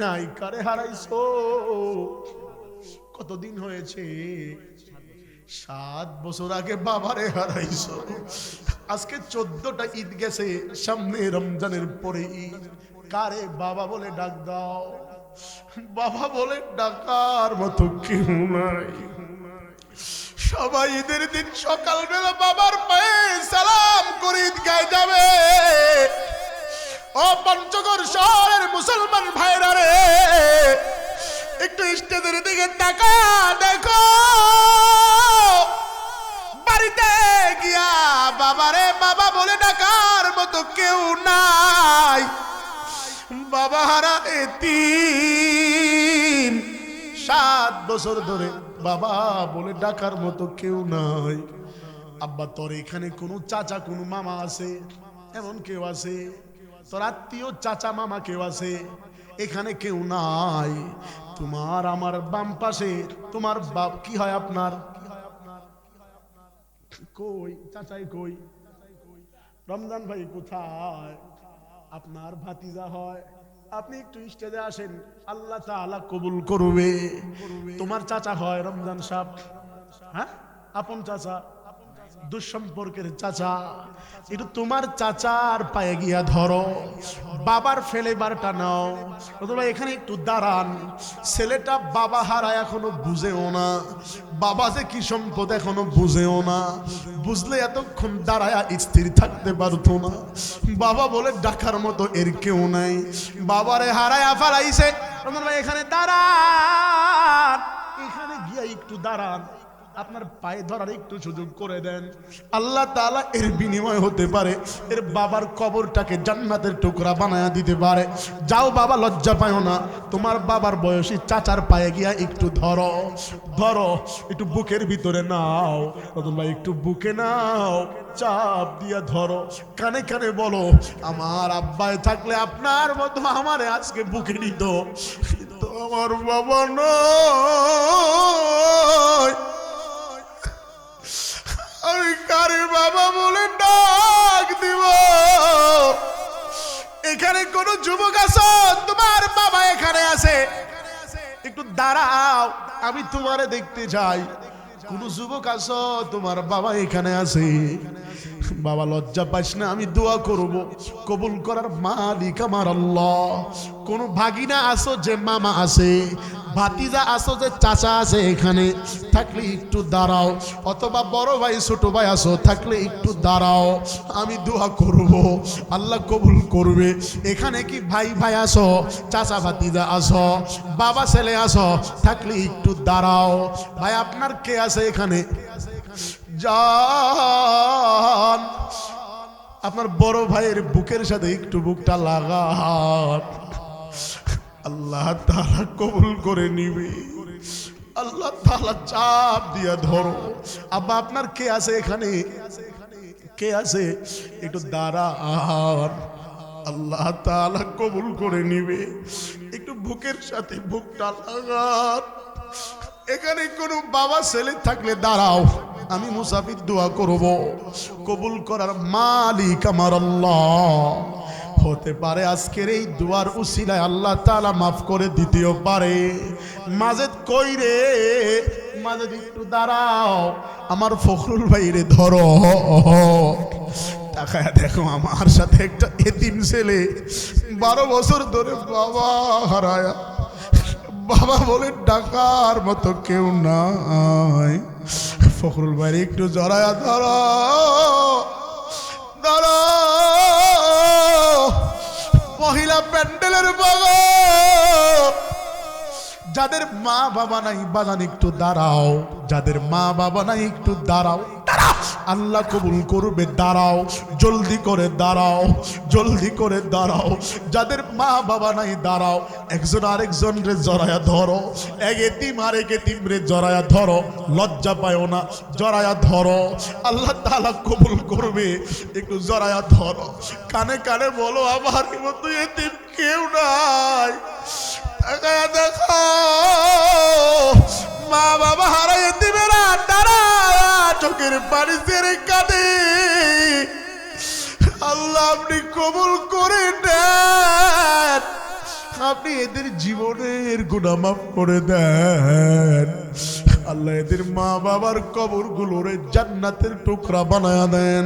নাই, কারে হারাইছো? কতদিন হয়েছে? 7 বছর আগে বাবারে হারাইছো। আজকে 14টা ঈদ গেছে, সামনে রমজানের পরে ঈদ। কারে বাবা বলে ডাক দাও। বাবা বলে ডাকার মতো কেউ নাই। সবাই ঈদের দিন সকালবেলা বাবার পায়ে সালাম করে ঈদগায় যাবে। ও পঞ্চগড় শহরের মুসলমান ভাইরা রে, একটু স্টেজের দিকে তাকা, দেখো বাড়িতে গিয়া বাবারে বাবা বলে ডাকার মতো কেউ নাই। বাবা হারা এতিম, 7 বছর ধরে বাবা বলে ডাকার মতো কেউ নাই। আব্বা তোর এখানে কোনো চাচা কোনো মামা আছে? এমন কেউ আছে? তোর আত্মীয় চাচা মামা কেউ আছে? এখানে কেউ নাই। তোমার আমার বাম পাশে তোমার বাপ কি হয় আপনার? কই চাচাই কই? রমজান ভাই কোথায়? আপনার ভাতিজা হয়। আপনি একটু স্টেজে আসেন, আল্লাহ তাআলা কবুল করবে। তোমার চাচা হয় রমজান সাহেব, হ্যাঁ আপন চাচা, দুঃসম্পর্কের চাচা। একটু তোমার চাচার পায়ে গিয়া ধরো, বাবার ফেলেবারটা নাও। অথবা এখানে একটু দাঁড়ান। ছেলেটা বাবা হারা এখনো বুঝেও না, বাবা যে কি সম্পদ এখনো বুঝেও না। বুঝলে এতক্ষণ দাঁড়ায়া স্থির থাকতে পারতো না। বাবা বলে ডাকার মতো এর কেউ নাই। বাবারে হারায়া ফালাইছে। এখানে দাঁড়ান, এখানে গিয়া একটু দাঁড়ান, আপনার পায়ে ধরার একটু সুযোগ করে দেন। আল্লাহ তাআলা এর বিনিময় হতে পারে এর বাবার কবরটাকে জান্নাতের টুকরা বানায়া দিতে পারে। যাও বাবা, লজ্জা পায়ো না। তোমার বাবার বয়সী চাচার পায়ে গিয়া একটু ধরো, ধরো, একটু বুকের ভিতরে নাও। রতন ভাই একটু বুকে নাও, চাপ দিয়া ধরো, কানে কানে বলো, আমার আব্বাই থাকলে আপনার মতো আমারে আজকে বুকে নিত, কিন্তু আমার বাবা নয়। আমি কারে বাবা বলে ডাক দিব? এখানে কোন যুবক আছো? তোমার বাবা এখানে আছে, একটু দাঁড়াও, আমি তোমারে দেখতে চাই। কোন যুবক আছো? তোমার বাবা এখানে আছে। বাবা লজ্জা পাইস না, আমি দোয়া করব, কবুল করার মালিক আমার আল্লাহ। কোন ভাগিনা আছো যে মামা আছে, ভাতিজা আছো যে চাচা আছে, এখানে থাকলে একটু দাঁড়াও। অথবা বড় ভাই ছোট ভাই আছো, থাকলে একটু দাঁড়াও, আমি দোয়া করব, আল্লাহ কবুল করবে। এখানে কি ভাই ভাই আছো, চাচা ভাতিজা আছো, বাবা ছেলে আছো, থাকলে একটু দাঁড়াও। ভাই আপনার কে আছে এখানে? জান, আপনার বড় ভাইয়ের বুকের সাথে একটু বুকটা লাগান, আল্লাহ তাআলা কবুল করে নিবে। আল্লাহ তাআলা চাপ দিয়া ধরো। আব্বা আপনার কে আছে এখানে? কে আছে? একটু দাঁড়ান, আল্লাহ তাআলা কবুল করে নিবে। একটু বুকের সাথে বুকটা লাগান। এখানে কোনো বাবা ছেলে থাকলে দাঁড়াও, আমি মুসাফির দোয়া করব, কবুল করার মালিক আমার আল্লাহ। হতে পারে আজকের এই দুয়ার উসিলায় আল্লাহ তাআলা মাফ করে দিতেও পারে। মাজেদ কই রে? মাজেদ একটু দাঁড়াও, আমার ফখরুল ভাই রে ধরো। তাকায় দেখো, আমার সাথে একটা এতিম ছেলে 12 বছর ধরে বাবা হারায়া, বাবা বলে ডাকার মতো কেউ নাই। ফখরুল ভাই একটু জড়ায়া ধরো, ধরো। মহিলা প্যান্ডেলের বাবা, যাদের মা বাবা নাই বাজান একটু দাঁড়াও, যাদের মা বাবা নাই একটু দাঁড়াও, আল্লাহ কবুল করবে। দাঁড়াও, জলদি করে দাঁড়াও, জলদি করে দাঁড়াও। যাদের মা বাবা নাই দাঁড়াও, একজন আরেকজন রে জড়ায়া ধরো, এক এতিম আরেক এতিম রে জড়ায়া ধরো, লজ্জা পায়ও না, জড়ায়া ধরো, আল্লাহ তাআলা কবুল করবে। একটু জড়ায়া ধরো, কানে কানে বলো, আমার মতো এতিম কেউ নাই। দেখো মা বাবা হারা এতিমেরা দাঁড়ায়া চোখের পানি ছেড়ে কাঁদে। আল্লাহ আপনি কবুল করে নেন, আপনি এদের জীবনের গুনাহ মাফ করে দেন আল্লাহ এদের মা বাবার কবরগুলোরে জান্নাতের টুকরা বানায়া দেন